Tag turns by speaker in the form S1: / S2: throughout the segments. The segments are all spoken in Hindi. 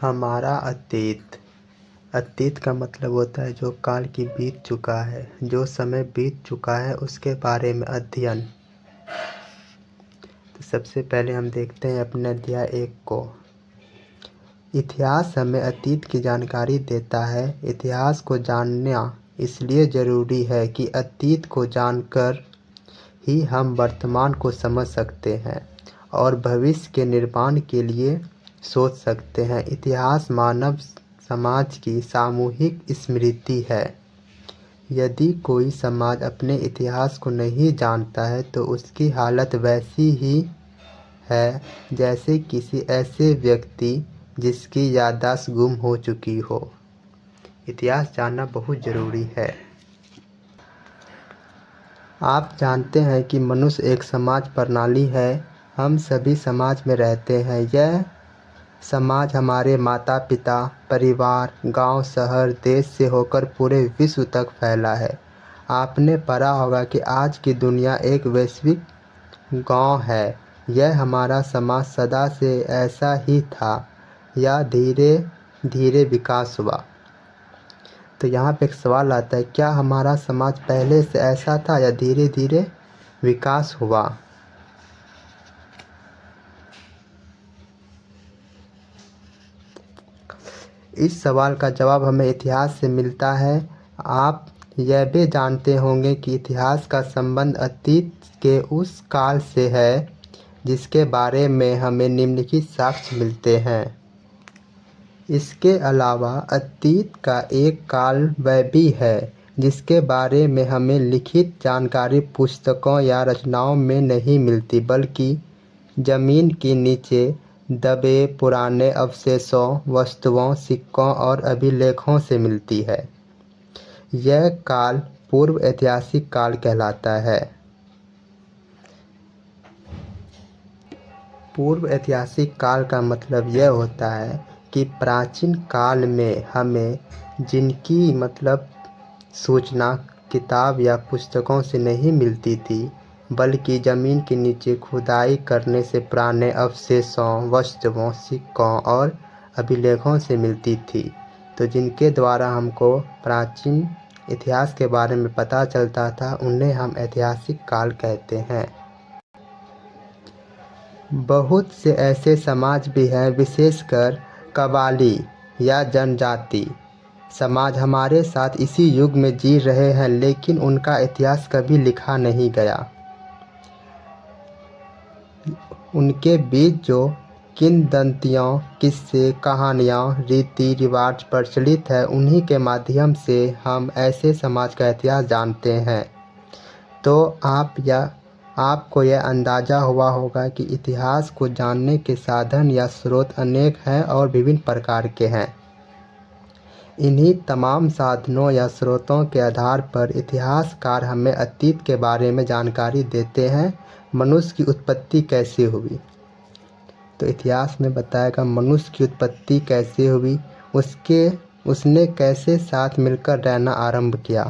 S1: हमारा अतीत। अतीत का मतलब होता है जो काल की बीत चुका है, जो समय बीत चुका है उसके बारे में अध्ययन। तो सबसे पहले हम देखते हैं अपने अध्याय 1 को। इतिहास हमें अतीत की जानकारी देता है। इतिहास को जानना इसलिए ज़रूरी है कि अतीत को जानकर ही हम वर्तमान को समझ सकते हैं और भविष्य के निर्माण के लिए सोच सकते हैं। इतिहास मानव समाज की सामूहिक स्मृति है। यदि कोई समाज अपने इतिहास को नहीं जानता है तो उसकी हालत वैसी ही है जैसे किसी ऐसे व्यक्ति जिसकी याददाश्त गुम हो चुकी हो। इतिहास जानना बहुत ज़रूरी है। आप जानते हैं कि मनुष्य एक समाज प्रणाली है। हम सभी समाज में रहते हैं। यह समाज हमारे माता पिता, परिवार, गांव, शहर, देश से होकर पूरे विश्व तक फैला है। आपने पढ़ा होगा कि आज की दुनिया एक वैश्विक गांव है। यह हमारा समाज सदा से ऐसा ही था या धीरे धीरे विकास हुआ। तो यहाँ पे एक सवाल आता है, क्या हमारा समाज पहले से ऐसा था या धीरे धीरे विकास हुआ? इस सवाल का जवाब हमें इतिहास से मिलता है। आप यह भी जानते होंगे कि इतिहास का संबंध अतीत के उस काल से है जिसके बारे में हमें निम्नलिखित साक्ष्य मिलते हैं। इसके अलावा अतीत का एक काल वह भी है जिसके बारे में हमें लिखित जानकारी पुस्तकों या रचनाओं में नहीं मिलती, बल्कि ज़मीन के नीचे दबे पुराने अवशेषों, वस्तुओं, सिक्कों और अभिलेखों से मिलती है। यह काल पूर्व ऐतिहासिक काल कहलाता है। पूर्व ऐतिहासिक काल का मतलब यह होता है कि प्राचीन काल में हमें जिनकी सूचना किताब या पुस्तकों से नहीं मिलती थी, बल्कि ज़मीन के नीचे खुदाई करने से पुराने अवशेषों, वस्तुओं, सिक्कों और अभिलेखों से मिलती थी। तो जिनके द्वारा हमको प्राचीन इतिहास के बारे में पता चलता था, उन्हें हम ऐतिहासिक काल कहते हैं। बहुत से ऐसे समाज भी हैं, विशेषकर कबाली या जनजाति समाज हमारे साथ इसी युग में जी रहे हैं, लेकिन उनका इतिहास कभी लिखा नहीं गया। उनके बीच जो किंवदंतियों, किस्से, कहानियाँ, रीति रिवाज प्रचलित है, उन्हीं के माध्यम से हम ऐसे समाज का इतिहास जानते हैं। तो आपको यह अंदाज़ा हुआ होगा कि इतिहास को जानने के साधन या स्रोत अनेक हैं और विभिन्न प्रकार के हैं। इन्हीं तमाम साधनों या स्रोतों के आधार पर इतिहासकार हमें अतीत के बारे में जानकारी देते हैं। मनुष्य की उत्पत्ति कैसे हुई? तो इतिहास में बताएगा मनुष्य की उत्पत्ति कैसे हुई, उसने कैसे साथ मिलकर रहना आरंभ किया,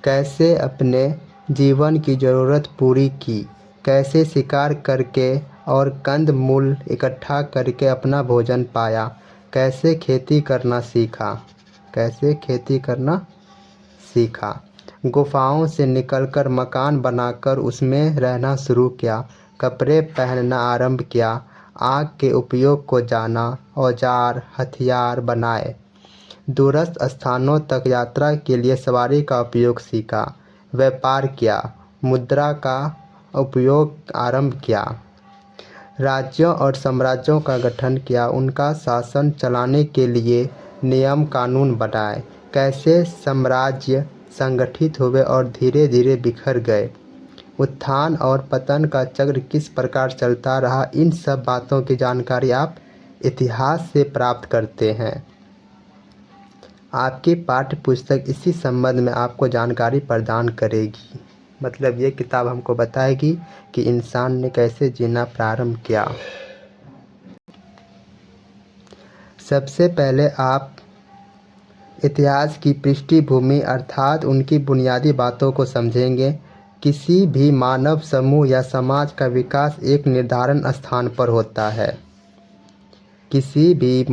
S1: कैसे अपने जीवन की ज़रूरत पूरी की, कैसे शिकार करके और कंद मूल इकट्ठा करके अपना भोजन पाया, कैसे खेती करना सीखा, गुफाओं से निकलकर मकान बनाकर उसमें रहना शुरू किया, कपड़े पहनना आरंभ किया, आग के उपयोग को जाना, औजार हथियार बनाए, दूरस्थ स्थानों तक यात्रा के लिए सवारी का उपयोग सीखा, व्यापार किया, मुद्रा का उपयोग आरंभ किया, राज्यों और साम्राज्यों का गठन किया, उनका शासन चलाने के लिए नियम कानून बनाए, कैसे साम्राज्य संगठित हुए और धीरे धीरे बिखर गए, उत्थान और पतन का चक्र किस प्रकार चलता रहा। इन सब बातों की जानकारी आप इतिहास से प्राप्त करते हैं। आपकी पाठ्य पुस्तक इसी संबंध में आपको जानकारी प्रदान करेगी। मतलब ये किताब हमको बताएगी कि इंसान ने कैसे जीना प्रारंभ किया। सबसे पहले आप इतिहास की पृष्ठभूमि अर्थात उनकी बुनियादी बातों को समझेंगे किसी भी मानव समूह या समाज का विकास एक निर्धारण स्थान पर होता है। किसी भी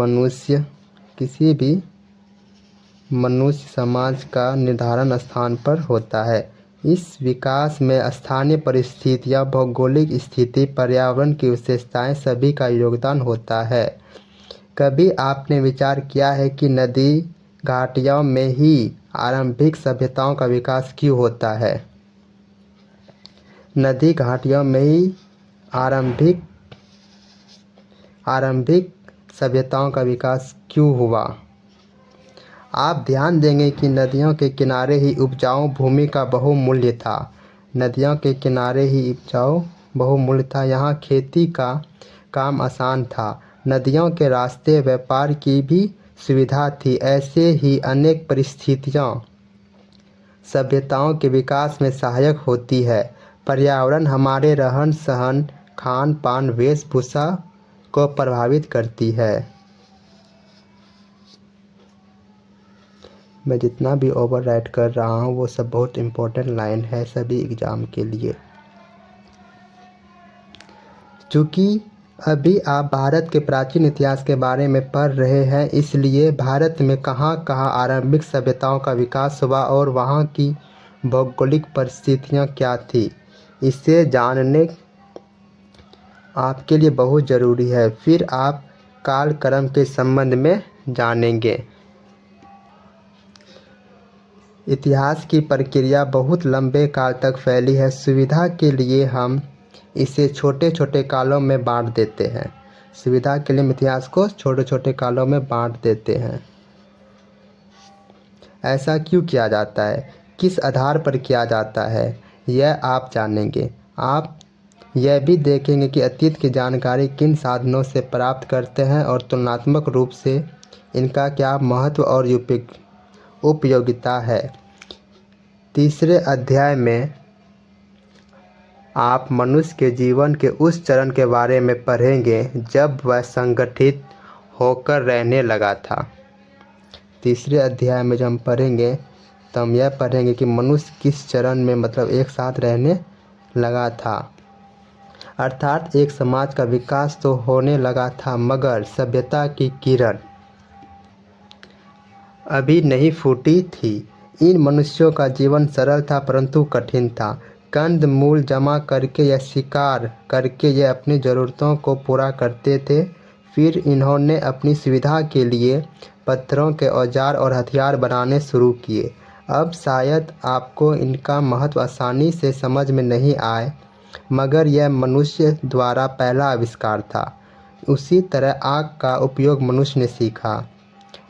S1: मनुष्य समाज का निर्धारण स्थान पर होता है। इस विकास में स्थानीय परिस्थितियाँ, भौगोलिक स्थिति, पर्यावरण की विशेषताएं सभी का योगदान होता है। कभी आपने विचार किया है कि नदी घाटियों में ही आरंभिक सभ्यताओं का विकास क्यों होता है? नदी घाटियों में ही आरंभिक सभ्यताओं का विकास क्यों हुआ? आप ध्यान देंगे कि नदियों के किनारे ही उपजाऊ भूमि का बहुमूल्य था। नदियों के किनारे ही उपजाऊ बहुमूल्य था। यहाँ खेती का काम आसान था। नदियों के रास्ते व्यापार की भी सुविधा थी। ऐसे ही अनेक परिस्थितियाँ सभ्यताओं के विकास में सहायक होती है। पर्यावरण हमारे रहन सहन, खान पान, वेशभूषा को प्रभावित करती है। मैं जितना भी ओवर राइट कर रहा हूँ वो सब बहुत इम्पोर्टेंट लाइन है सभी एग्ज़ाम के लिए। चूँकि अभी आप भारत के प्राचीन इतिहास के बारे में पढ़ रहे हैं, इसलिए भारत में कहाँ कहाँ आरंभिक सभ्यताओं का विकास हुआ और वहाँ की भौगोलिक परिस्थितियाँ क्या थी, इसे जानने आपके लिए बहुत ज़रूरी है। फिर आप कालक्रम के संबंध में जानेंगे। इतिहास की प्रक्रिया बहुत लंबे काल तक फैली है। सुविधा के लिए हम इसे छोटे छोटे कालों में बांट देते हैं। सुविधा के लिए हम इतिहास को छोटे छोटे कालों में बांट देते हैं। ऐसा क्यों किया जाता है, किस आधार पर किया जाता है, यह आप जानेंगे। आप यह भी देखेंगे कि अतीत की जानकारी किन साधनों से प्राप्त करते हैं और तुलनात्मक रूप से इनका क्या महत्व और उपयोगिता है। तीसरे अध्याय में आप मनुष्य के जीवन के उस चरण के बारे में पढ़ेंगे जब वह संगठित होकर रहने लगा था। तीसरे अध्याय में जब हम पढ़ेंगे तो हम यह पढ़ेंगे कि मनुष्य किस चरण में मतलब एक साथ रहने लगा था। अर्थात एक समाज का विकास तो होने लगा था, मगर सभ्यता की किरण अभी नहीं फूटी थी। इन मनुष्यों का जीवन सरल था परंतु कठिन था। कंद मूल जमा करके या शिकार करके ये अपनी ज़रूरतों को पूरा करते थे। फिर इन्होंने अपनी सुविधा के लिए पत्थरों के औजार और हथियार बनाने शुरू किए। अब शायद आपको इनका महत्व आसानी से समझ में नहीं आए, मगर यह मनुष्य द्वारा पहला आविष्कार था। उसी तरह आग का उपयोग मनुष्य ने सीखा।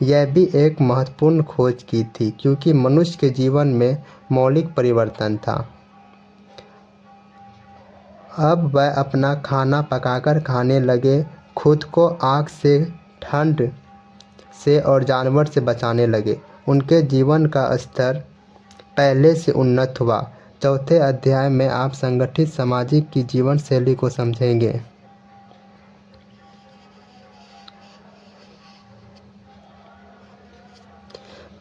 S1: यह भी एक महत्वपूर्ण खोज की थी क्योंकि मनुष्य के जीवन में मौलिक परिवर्तन था। अब वह अपना खाना पकाकर खाने लगे, खुद को आग से, ठंड से और जानवर से बचाने लगे। उनके जीवन का स्तर पहले से उन्नत हुआ। चौथे अध्याय में आप संगठित सामाजिक की जीवन शैली को समझेंगे।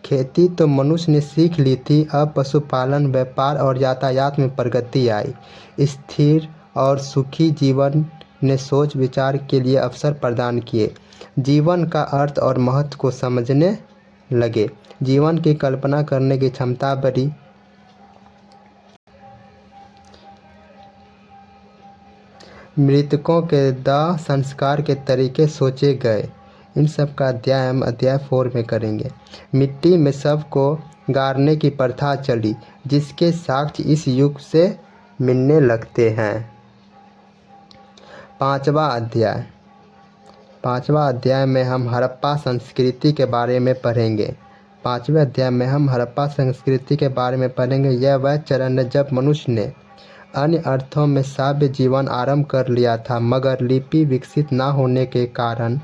S1: खेती तो मनुष्य ने सीख ली थी। अब पशुपालन, व्यापार और यातायात में प्रगति आई। स्थिर और सुखी जीवन ने सोच विचार के लिए अवसर प्रदान किए। जीवन का अर्थ और महत्व को समझने लगे। जीवन की कल्पना करने की क्षमता बढ़ी। मृतकों के दाह संस्कार के तरीके सोचे गए। इन सब का अध्याय हम अध्याय 4 में करेंगे। मिट्टी में शव को गाड़ने की प्रथा चली, जिसके साक्ष्य इस युग से मिलने लगते हैं। पांचवा अध्याय में हम हड़प्पा संस्कृति के बारे में पढ़ेंगे। पांचवें अध्याय में हम हड़प्पा संस्कृति के बारे में पढ़ेंगे। यह वह चरण है जब मनुष्य ने अन्य अर्थों में सभ्य जीवन आरंभ कर लिया था, मगर लिपि विकसित न होने के कारण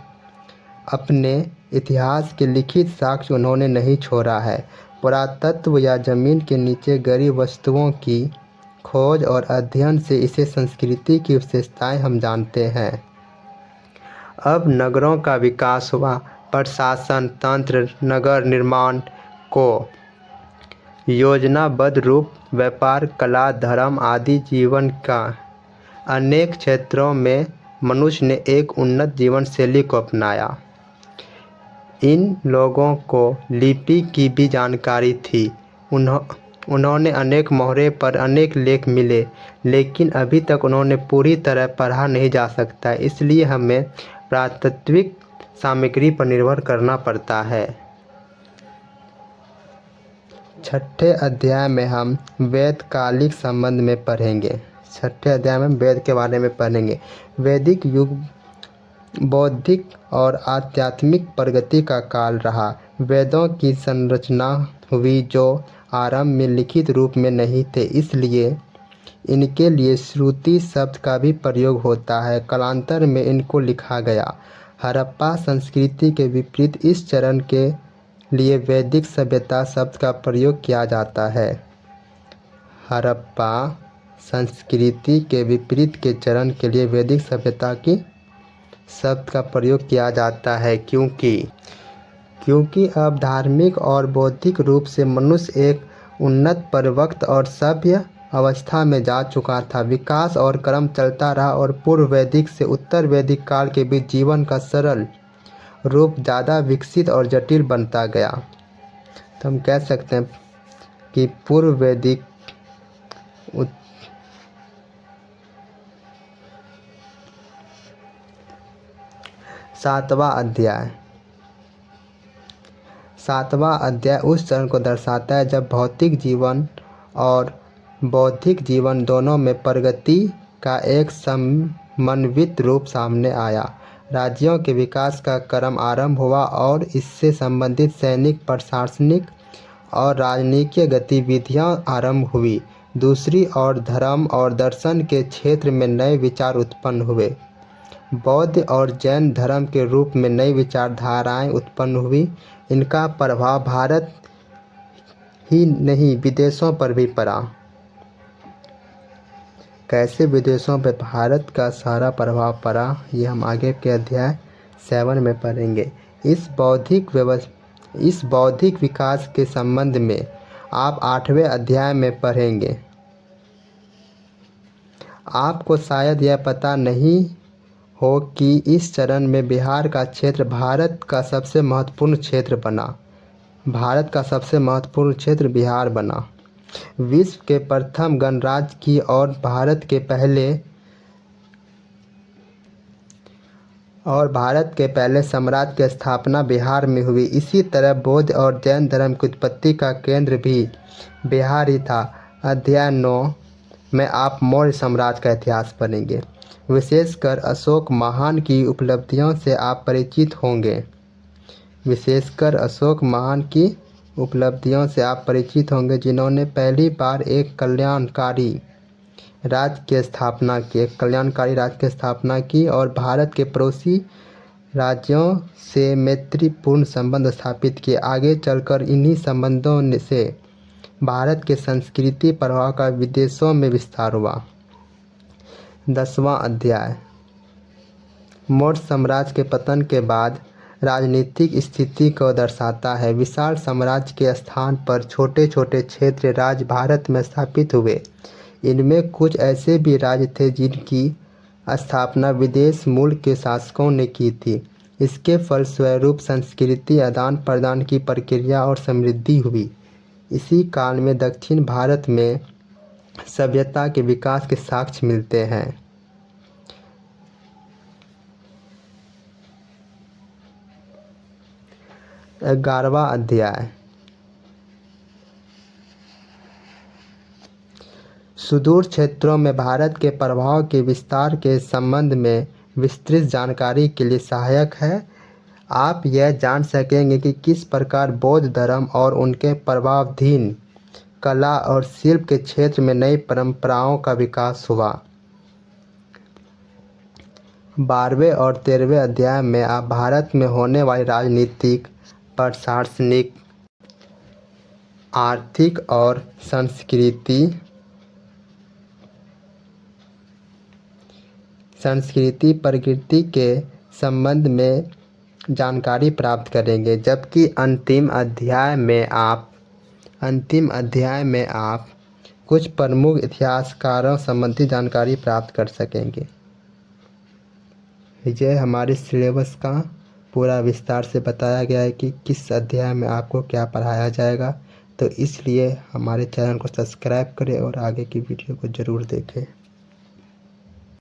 S1: अपने इतिहास के लिखित साक्ष्य उन्होंने नहीं छोड़ा है। पुरातत्व या जमीन के नीचे गड़ी वस्तुओं की खोज और अध्ययन से इसे संस्कृति की विशेषताएं हम जानते हैं। अब नगरों का विकास हुआ। प्रशासन तंत्र नगर निर्माण को योजनाबद्ध रूप, व्यापार, कला, धर्म आदि जीवन का अनेक क्षेत्रों में मनुष्य ने एक उन्नत जीवन शैली को अपनाया। इन लोगों को लिपि की भी जानकारी थी। उन्होंने अनेक मोहरे पर अनेक लेख मिले, लेकिन अभी तक उन्होंने पूरी तरह पढ़ा नहीं जा सकता, इसलिए हमें पुरातात्विक सामग्री पर निर्भर करना पड़ता है। छठे अध्याय में हम वेदकालिक संबंध में पढ़ेंगे। छठे अध्याय में वेद के बारे में पढ़ेंगे। वैदिक युग बौद्धिक और आध्यात्मिक प्रगति का काल रहा। वेदों की संरचना हुई जो आरंभ में लिखित रूप में नहीं थे, इसलिए इनके लिए श्रुति शब्द का भी प्रयोग होता है। कालांतर में इनको लिखा गया। हड़प्पा संस्कृति के विपरीत इस चरण के लिए वैदिक सभ्यता शब्द का प्रयोग किया जाता है। हड़प्पा संस्कृति के विपरीत के चरण के लिए वैदिक सभ्यता की शब्द का प्रयोग किया जाता है क्योंकि अब धार्मिक और बौद्धिक रूप से मनुष्य एक उन्नत, परिपक्व और सभ्य अवस्था में जा चुका था। विकास और क्रम चलता रहा और पूर्व वैदिक से उत्तर वैदिक काल के बीच जीवन का सरल रूप ज़्यादा विकसित और जटिल बनता गया। तो हम कह सकते हैं कि पूर्व वैदिक सातवां अध्याय उस चरण को दर्शाता है जब भौतिक जीवन और बौद्धिक जीवन दोनों में प्रगति का एक समन्वित रूप सामने आया। राज्यों के विकास का क्रम आरंभ हुआ और इससे संबंधित सैनिक, प्रशासनिक और राजनीतिक गतिविधियां आरंभ हुई। दूसरी ओर धर्म और दर्शन के क्षेत्र में नए विचार उत्पन्न हुए। बौद्ध और जैन धर्म के रूप में नई विचारधाराएं उत्पन्न हुई। इनका प्रभाव भारत ही नहीं विदेशों पर भी पड़ा। कैसे विदेशों पर भारत का सारा प्रभाव पड़ा, ये हम आगे के अध्याय 7 में पढ़ेंगे। इस बौद्धिक विकास के संबंध में आप 8वें अध्याय में पढ़ेंगे। आपको शायद यह पता नहीं हो कि इस चरण में बिहार का क्षेत्र भारत का सबसे महत्वपूर्ण क्षेत्र बिहार बना। विश्व के प्रथम गणराज्य की और भारत के पहले साम्राज्य की स्थापना बिहार में हुई। इसी तरह बौद्ध और जैन धर्म की उत्पत्ति का केंद्र भी बिहार ही था। अध्याय 9 में आप मौर्य साम्राज्य का इतिहास पढ़ेंगे। विशेषकर अशोक महान की उपलब्धियों से आप परिचित होंगे, जिन्होंने पहली बार एक कल्याणकारी राज्य की स्थापना की और भारत के पड़ोसी राज्यों से मैत्रीपूर्ण संबंध स्थापित किए। आगे चलकर इन्हीं संबंधों से भारत के संस्कृति प्रभाव का विदेशों में विस्तार हुआ। 10वां अध्याय मौर्य साम्राज्य के पतन के बाद राजनीतिक स्थिति को दर्शाता है। विशाल साम्राज्य के स्थान पर छोटे छोटे क्षेत्र राज्य भारत में स्थापित हुए। इनमें कुछ ऐसे भी राज्य थे जिनकी स्थापना विदेश मूल के शासकों ने की थी। इसके फलस्वरूप संस्कृति आदान प्रदान की प्रक्रिया और समृद्धि हुई। इसी काल में दक्षिण भारत में सभ्यता के विकास के साक्ष्य मिलते हैं। 11वां अध्याय सुदूर क्षेत्रों में भारत के प्रभाव के विस्तार के संबंध में विस्तृत जानकारी के लिए सहायक है। आप यह जान सकेंगे कि किस प्रकार बौद्ध धर्म और उनके प्रभावाधीन कला और शिल्प के क्षेत्र में नई परंपराओं का विकास हुआ। 12वें और 13वें अध्याय में आप भारत में होने वाली राजनीतिक, प्रशासनिक, आर्थिक और संस्कृति प्रकृति के संबंध में जानकारी प्राप्त करेंगे, जबकि अंतिम अध्याय में आप अंतिम अध्याय में आप कुछ प्रमुख इतिहासकारों संबंधी जानकारी प्राप्त कर सकेंगे। यह हमारे सिलेबस का पूरा विस्तार से बताया गया है कि किस अध्याय में आपको क्या पढ़ाया जाएगा। तो इसलिए हमारे चैनल को सब्सक्राइब करें और आगे की वीडियो को ज़रूर देखें।